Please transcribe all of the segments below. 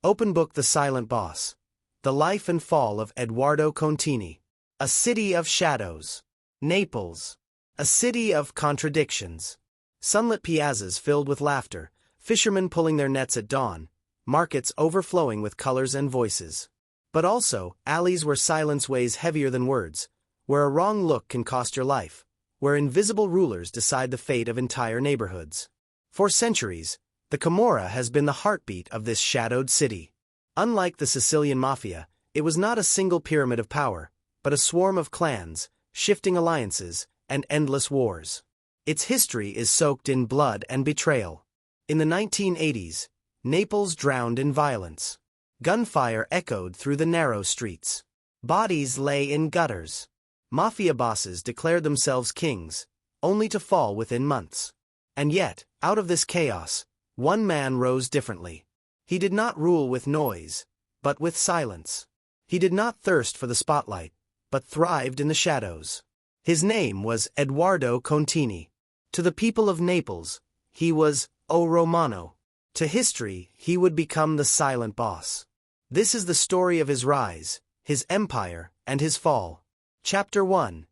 Open book The Silent Boss. The Life and Fall of Edoardo Contini. A city of shadows. Naples. A city of contradictions. Sunlit piazzas filled with laughter, fishermen pulling their nets at dawn, markets overflowing with colors and voices. But also, alleys where silence weighs heavier than words, where a wrong look can cost your life, where invisible rulers decide the fate of entire neighborhoods. For centuries, the Camorra has been the heartbeat of this shadowed city. Unlike the Sicilian Mafia, it was not a single pyramid of power, but a swarm of clans, shifting alliances, and endless wars. Its history is soaked in blood and betrayal. In the 1980s, Naples drowned in violence. Gunfire echoed through the narrow streets. Bodies lay in gutters. Mafia bosses declared themselves kings, only to fall within months. And yet, out of this chaos, one man rose differently. He did not rule with noise, but with silence. He did not thirst for the spotlight, but thrived in the shadows. His name was Edoardo Contini. To the people of Naples, he was O Romano. To history, he would become the silent boss. This is the story of his rise, his empire, and his fall. Chapter 1.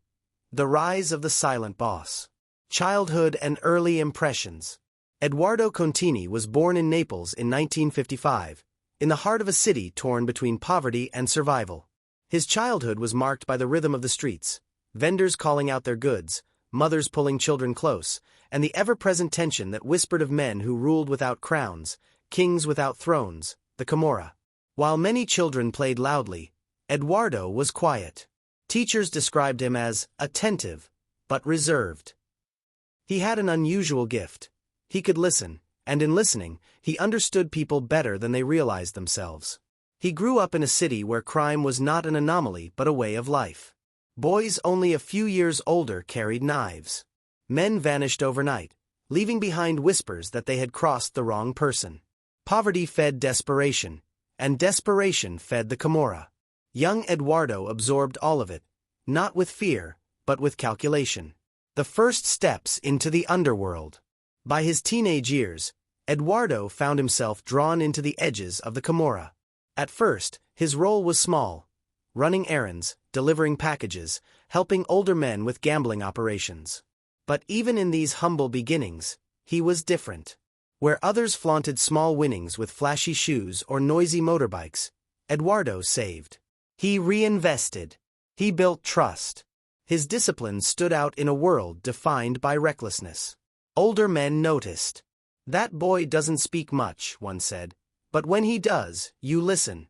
The Rise of the Silent Boss. Childhood and Early Impressions. Edoardo Contini was born in Naples in 1955, in the heart of a city torn between poverty and survival. His childhood was marked by the rhythm of the streets, vendors calling out their goods, mothers pulling children close, and the ever-present tension that whispered of men who ruled without crowns, kings without thrones, the Camorra. While many children played loudly, Edoardo was quiet. Teachers described him as attentive, but reserved. He had an unusual gift. He could listen, and in listening, he understood people better than they realized themselves. He grew up in a city where crime was not an anomaly but a way of life. Boys only a few years older carried knives. Men vanished overnight, leaving behind whispers that they had crossed the wrong person. Poverty fed desperation, and desperation fed the Camorra. Young Edoardo absorbed all of it, not with fear, but with calculation. The first steps into the underworld. By his teenage years, Edoardo found himself drawn into the edges of the Camorra. At first, his role was small, running errands, delivering packages, helping older men with gambling operations. But even in these humble beginnings, he was different. Where others flaunted small winnings with flashy shoes or noisy motorbikes, Edoardo saved. He reinvested. He built trust. His discipline stood out in a world defined by recklessness. Older men noticed. "That boy doesn't speak much," one said, "but when he does, you listen."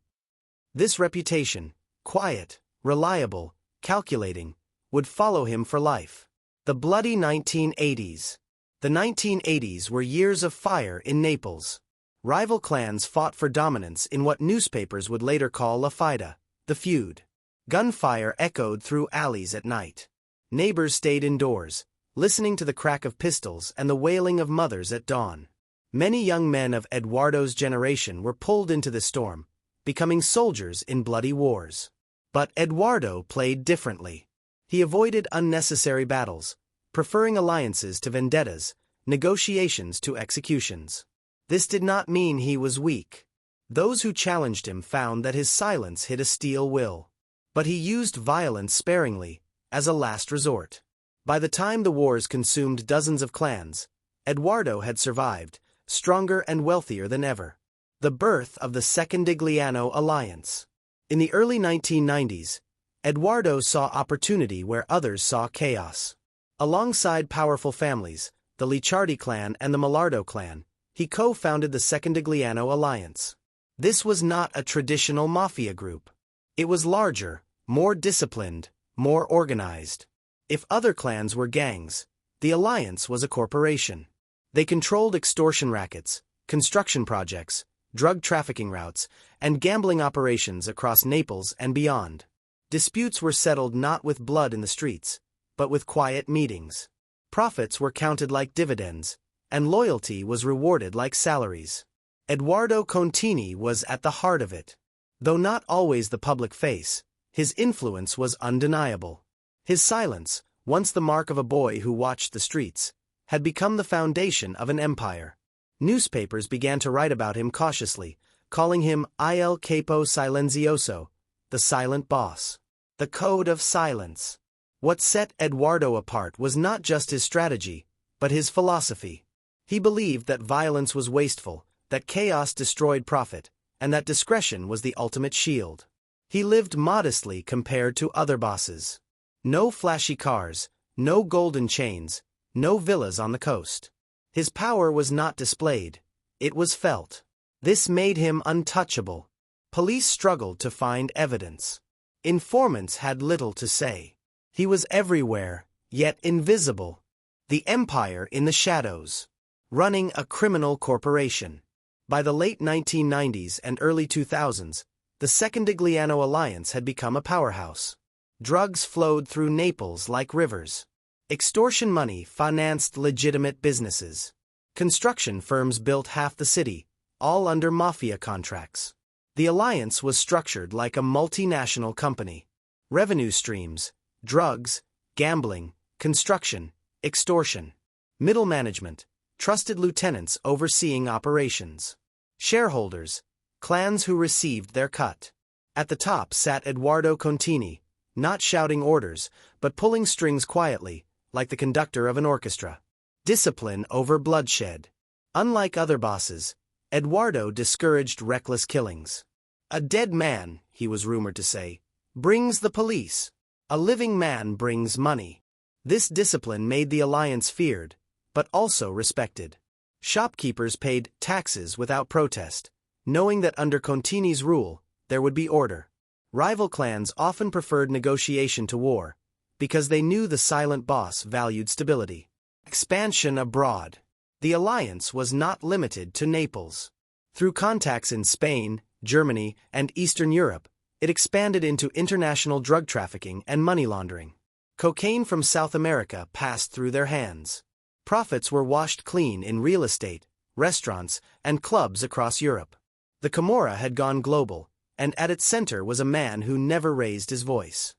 This reputation, quiet, reliable, calculating, would follow him for life. The bloody 1980s. The 1980s were years of fire in Naples. Rival clans fought for dominance in what newspapers would later call la faida, the feud. Gunfire echoed through alleys at night. Neighbors stayed indoors, listening to the crack of pistols and the wailing of mothers at dawn. Many young men of Edoardo's generation were pulled into the storm, becoming soldiers in bloody wars. But Edoardo played differently. He avoided unnecessary battles, preferring alliances to vendettas, negotiations to executions. This did not mean he was weak. Those who challenged him found that his silence hid a steel will. But he used violence sparingly, as a last resort. By the time the wars consumed dozens of clans, Edoardo had survived, stronger and wealthier than ever. The birth of the Secondigliano alliance. In the early 1990s, Edoardo saw opportunity where others saw chaos. Alongside powerful families, the Licciardi clan and the Mallardo clan, he co-founded the Secondigliano alliance. This was not a traditional mafia group. It was larger, more disciplined, more organized. If other clans were gangs, the alliance was a corporation. They controlled extortion rackets, construction projects, drug trafficking routes, and gambling operations across Naples and beyond. Disputes were settled not with blood in the streets, but with quiet meetings. Profits were counted like dividends, and loyalty was rewarded like salaries. Edoardo Contini was at the heart of it. Though not always the public face, his influence was undeniable. His silence, once the mark of a boy who watched the streets, had become the foundation of an empire. Newspapers began to write about him cautiously, calling him Il Capo Silenzioso, the silent boss. The code of silence. What set Edoardo apart was not just his strategy, but his philosophy. He believed that violence was wasteful, that chaos destroyed profit, and that discretion was the ultimate shield. He lived modestly compared to other bosses. No flashy cars, no golden chains, no villas on the coast. His power was not displayed, it was felt. This made him untouchable. Police struggled to find evidence. Informants had little to say. He was everywhere, yet invisible. The empire in the shadows. Running a criminal corporation. By the late 1990s and early 2000s, the Secondigliano alliance had become a powerhouse. Drugs flowed through Naples like rivers. Extortion money financed legitimate businesses. Construction firms built half the city, all under Mafia contracts. The alliance was structured like a multinational company. Revenue streams, drugs, gambling, construction, extortion. Middle management, trusted lieutenants overseeing operations. Shareholders, clans who received their cut. At the top sat Edoardo Contini, not shouting orders, but pulling strings quietly, like the conductor of an orchestra. Discipline over bloodshed. Unlike other bosses, Edoardo discouraged reckless killings. A dead man, he was rumored to say, brings the police. A living man brings money. This discipline made the alliance feared, but also respected. Shopkeepers paid taxes without protest, knowing that under Contini's rule, there would be order. Rival clans often preferred negotiation to war, because they knew the silent boss valued stability. Expansion abroad. The alliance was not limited to Naples. Through contacts in Spain, Germany, and Eastern Europe, it expanded into international drug trafficking and money laundering. Cocaine from South America passed through their hands. Profits were washed clean in real estate, restaurants, and clubs across Europe. The Camorra had gone global, and at its center was a man who never raised his voice.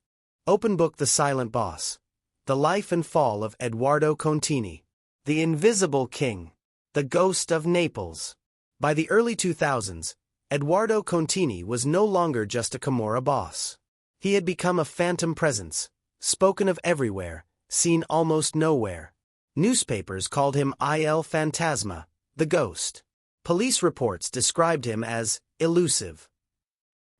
Open book: The Silent Boss. The Life and Fall of Edoardo Contini. The Invisible King. The Ghost of Naples. By the early 2000s, Edoardo Contini was no longer just a Camorra boss. He had become a phantom presence, spoken of everywhere, seen almost nowhere. Newspapers called him Il Fantasma, the Ghost. Police reports described him as elusive.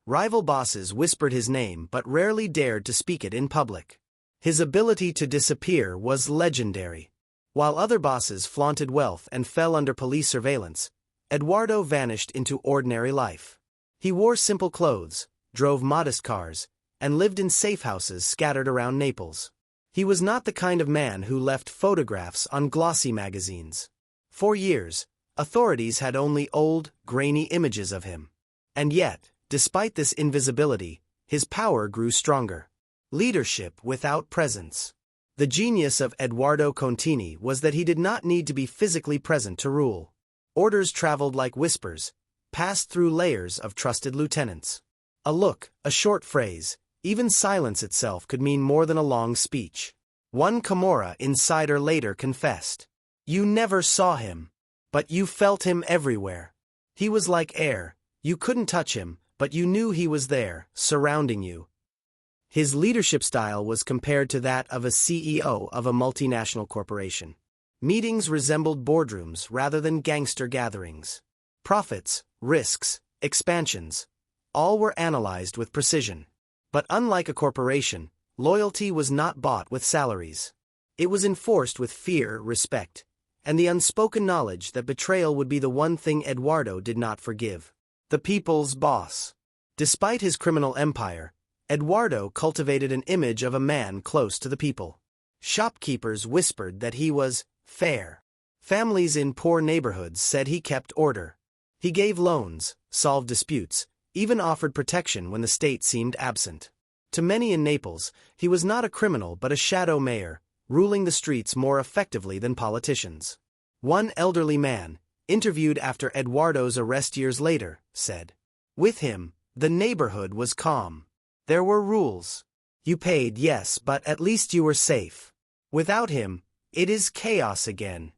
Rival bosses whispered his name but rarely dared to speak it in public. His ability to disappear was legendary. While other bosses flaunted wealth and fell under police surveillance, Edoardo vanished into ordinary life. He wore simple clothes, drove modest cars, and lived in safe houses scattered around Naples. He was not the kind of man who left photographs on glossy magazines. For years, authorities had only old, grainy images of him. And yet, despite this invisibility, his power grew stronger. Leadership without presence. The genius of Edoardo Contini was that he did not need to be physically present to rule. Orders traveled like whispers, passed through layers of trusted lieutenants. A look, a short phrase, even silence itself could mean more than a long speech. One Camorra insider later confessed, "You never saw him, but you felt him everywhere. He was like air, you couldn't touch him, but you knew he was there, surrounding you." His leadership style was compared to that of a CEO of a multinational corporation. Meetings resembled boardrooms rather than gangster gatherings. Profits, risks, expansions, all were analyzed with precision. But unlike a corporation, loyalty was not bought with salaries. It was enforced with fear, respect, and the unspoken knowledge that betrayal would be the one thing Edoardo did not forgive. The people's boss. Despite his criminal empire, Edoardo cultivated an image of a man close to the people. Shopkeepers whispered that he was fair. Families in poor neighborhoods said he kept order. He gave loans, solved disputes, even offered protection when the state seemed absent. To many in Naples, he was not a criminal but a shadow mayor, ruling the streets more effectively than politicians. One elderly man, interviewed after Edoardo's arrest years later, said, "With him, the neighborhood was calm. There were rules. You paid, yes, but at least you were safe. Without him, it is chaos again."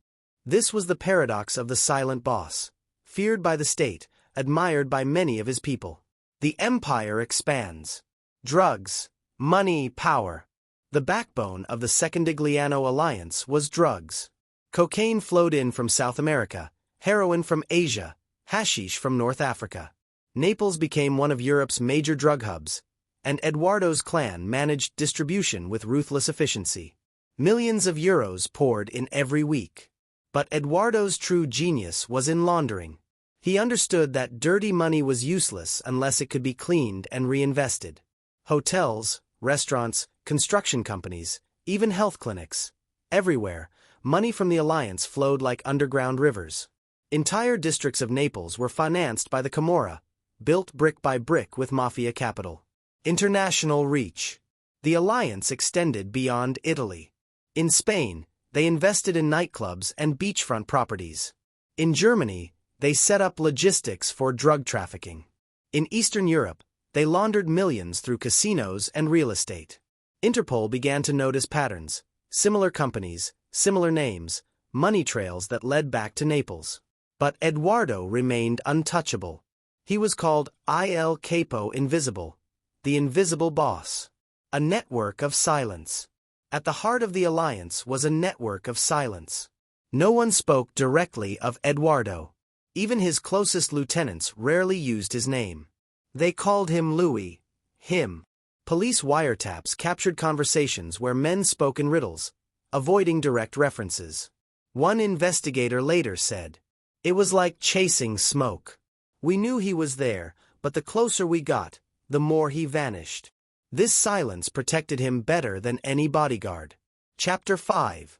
This was the paradox of the silent boss. Feared by the state, admired by many of his people. The empire expands. Drugs, money, power. The backbone of the Secondigliano alliance was drugs. Cocaine flowed in from South America, heroin from Asia, hashish from North Africa. Naples became one of Europe's major drug hubs, and Edoardo's clan managed distribution with ruthless efficiency. Millions of euros poured in every week. But Edoardo's true genius was in laundering. He understood that dirty money was useless unless it could be cleaned and reinvested. Hotels, restaurants, construction companies, even health clinics. Everywhere, money from the alliance flowed like underground rivers. Entire districts of Naples were financed by the Camorra, built brick by brick with Mafia capital. International reach. The alliance extended beyond Italy. In Spain, they invested in nightclubs and beachfront properties. In Germany, they set up logistics for drug trafficking. In Eastern Europe, they laundered millions through casinos and real estate. Interpol began to notice patterns, similar companies, similar names, money trails that led back to Naples. But Edoardo remained untouchable. He was called Il Capo Invisible, the invisible boss. A network of silence. At the heart of the alliance was a network of silence. No one spoke directly of Edoardo. Even his closest lieutenants rarely used his name. They called him Louis, him. Police wiretaps captured conversations where men spoke in riddles, avoiding direct references. One investigator later said, "It was like chasing smoke. We knew he was there, but the closer we got, the more he vanished." This silence protected him better than any bodyguard. Chapter 5.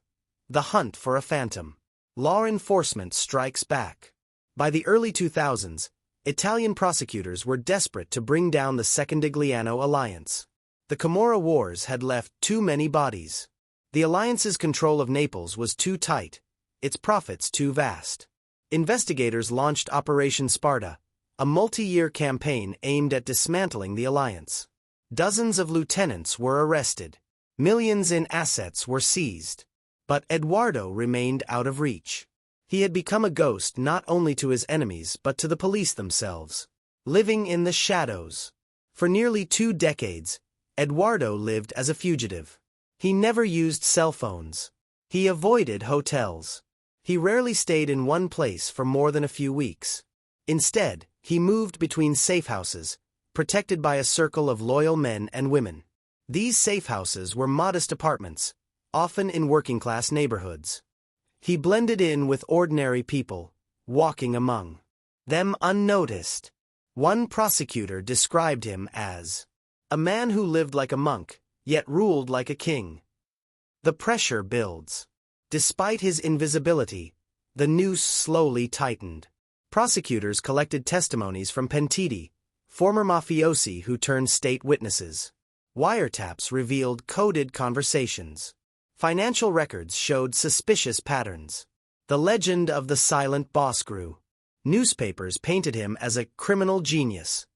The Hunt for a Phantom. Law enforcement strikes back. By the early 2000s, Italian prosecutors were desperate to bring down the Secondigliano alliance. The Camorra Wars had left too many bodies. The alliance's control of Naples was too tight, its profits too vast. Investigators launched Operation Sparta, a multi-year campaign aimed at dismantling the alliance. Dozens of lieutenants were arrested. Millions in assets were seized. But Edoardo remained out of reach. He had become a ghost not only to his enemies but to the police themselves. Living in the shadows. For nearly 2 decades, Edoardo lived as a fugitive. He never used cell phones. He avoided hotels. He rarely stayed in one place for more than a few weeks. Instead, he moved between safe houses, protected by a circle of loyal men and women. These safe houses were modest apartments, often in working-class neighborhoods. He blended in with ordinary people, walking among them unnoticed. One prosecutor described him as a man who lived like a monk, yet ruled like a king. The pressure builds. Despite his invisibility, the noose slowly tightened. Prosecutors collected testimonies from pentiti, former mafiosi who turned state witnesses. Wiretaps revealed coded conversations. Financial records showed suspicious patterns. The legend of the silent boss grew. Newspapers painted him as a criminal genius.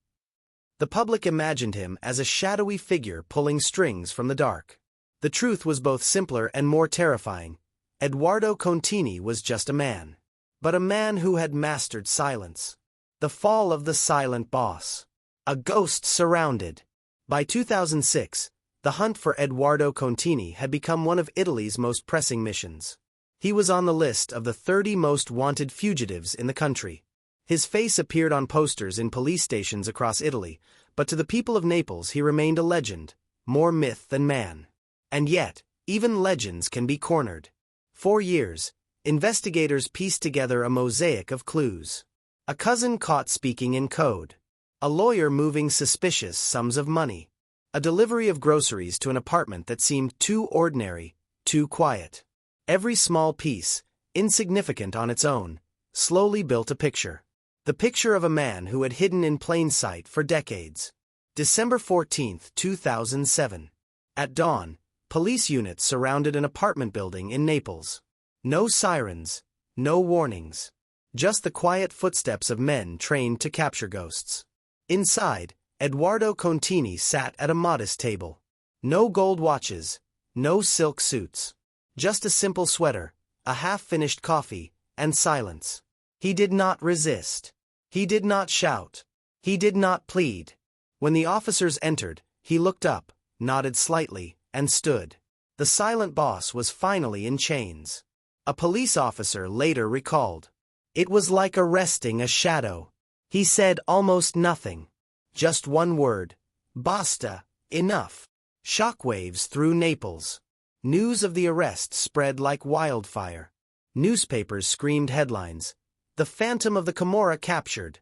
The public imagined him as a shadowy figure pulling strings from the dark. The truth was both simpler and more terrifying. Edoardo Contini was just a man. But a man who had mastered silence. The fall of the silent boss. A ghost surrounded. By 2006, the hunt for Edoardo Contini had become one of Italy's most pressing missions. He was on the list of the 30 most wanted fugitives in the country. His face appeared on posters in police stations across Italy, but to the people of Naples he remained a legend, more myth than man. And yet, even legends can be cornered. For years, investigators pieced together a mosaic of clues. A cousin caught speaking in code. A lawyer moving suspicious sums of money. A delivery of groceries to an apartment that seemed too ordinary, too quiet. Every small piece, insignificant on its own, slowly built a picture. The picture of a man who had hidden in plain sight for decades. December 14, 2007. At dawn, police units surrounded an apartment building in Naples. No sirens, no warnings. Just the quiet footsteps of men trained to capture ghosts. Inside, Edoardo Contini sat at a modest table. No gold watches, no silk suits. Just a simple sweater, a half-finished coffee, and silence. He did not resist. He did not shout. He did not plead. When the officers entered, he looked up, nodded slightly, and stood. The silent boss was finally in chains. A police officer later recalled. It was like arresting a shadow. He said almost nothing. Just one word. Basta, enough. Shockwaves through Naples. News of the arrest spread like wildfire. Newspapers screamed headlines. The Phantom of the Camorra captured.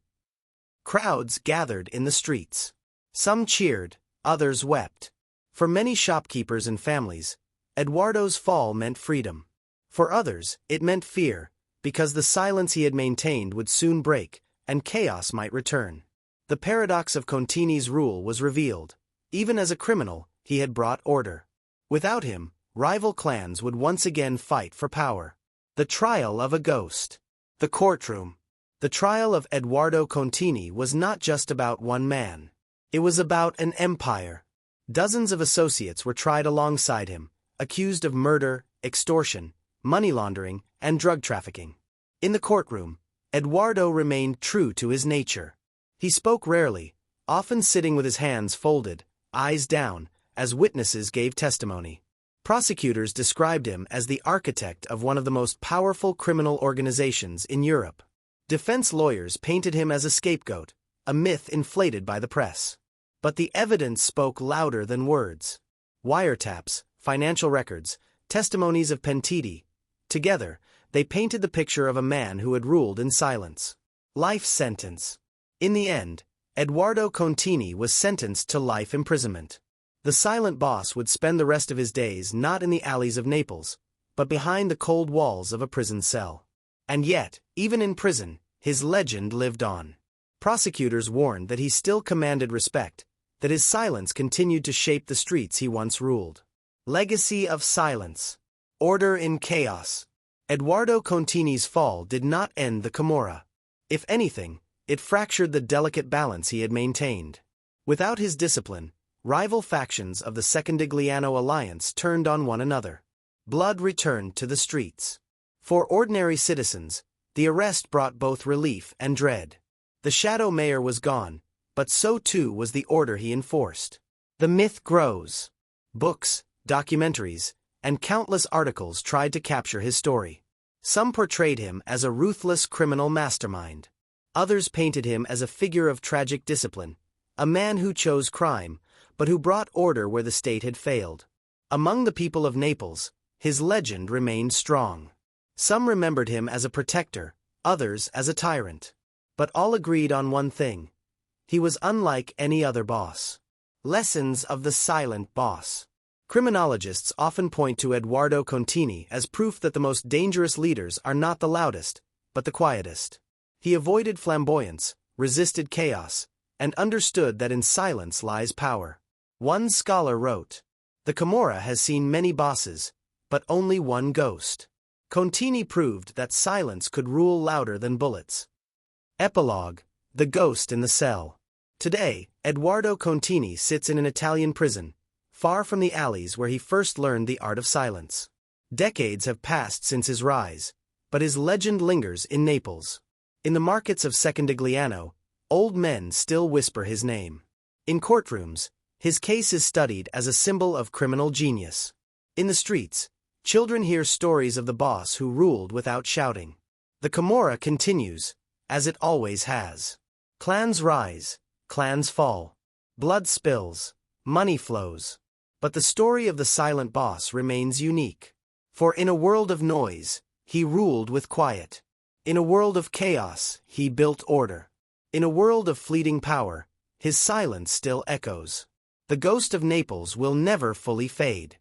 Crowds gathered in the streets. Some cheered, others wept. For many shopkeepers and families, Edoardo's fall meant freedom. For others, it meant fear, because the silence he had maintained would soon break, and chaos might return. The paradox of Contini's rule was revealed. Even as a criminal, he had brought order. Without him, rival clans would once again fight for power. The trial of a ghost. The courtroom. The trial of Edoardo Contini was not just about one man. It was about an empire. Dozens of associates were tried alongside him, accused of murder, extortion, money laundering, and drug trafficking. In the courtroom, Edoardo remained true to his nature. He spoke rarely, often sitting with his hands folded, eyes down, as witnesses gave testimony. Prosecutors described him as the architect of one of the most powerful criminal organizations in Europe. Defense lawyers painted him as a scapegoat, a myth inflated by the press. But the evidence spoke louder than words. Wiretaps, financial records, testimonies of pentiti. Together, they painted the picture of a man who had ruled in silence. Life sentence. In the end, Edoardo Contini was sentenced to life imprisonment. The silent boss would spend the rest of his days not in the alleys of Naples, but behind the cold walls of a prison cell. And yet, even in prison, his legend lived on. Prosecutors warned that he still commanded respect, that his silence continued to shape the streets he once ruled. Legacy of silence. Order in chaos. Edoardo Contini's fall did not end the Camorra. If anything, it fractured the delicate balance he had maintained. Without his discipline, rival factions of the Secondigliano alliance turned on one another. Blood returned to the streets. For ordinary citizens, the arrest brought both relief and dread. The shadow mayor was gone, but so too was the order he enforced. The myth grows. Books, documentaries, and countless articles tried to capture his story. Some portrayed him as a ruthless criminal mastermind. Others painted him as a figure of tragic discipline, a man who chose crime, but who brought order where the state had failed. Among the people of Naples, his legend remained strong. Some remembered him as a protector, others as a tyrant. But all agreed on one thing. He was unlike any other boss. Lessons of the silent boss. Criminologists often point to Edoardo Contini as proof that the most dangerous leaders are not the loudest, but the quietest. He avoided flamboyance, resisted chaos, and understood that in silence lies power. One scholar wrote, "The Camorra has seen many bosses, but only one ghost." Contini proved that silence could rule louder than bullets. Epilogue: The Ghost in the Cell. Today, Edoardo Contini sits in an Italian prison, far from the alleys where he first learned the art of silence. Decades have passed since his rise, but his legend lingers in Naples. In the markets of Secondigliano, old men still whisper his name. In courtrooms, his case is studied as a symbol of criminal genius. In the streets, children hear stories of the boss who ruled without shouting. The Camorra continues, as it always has. Clans rise, clans fall. Blood spills, money flows. But the story of the silent boss remains unique. For in a world of noise, he ruled with quiet. In a world of chaos, he built order. In a world of fleeting power, his silence still echoes. The ghost of Naples will never fully fade.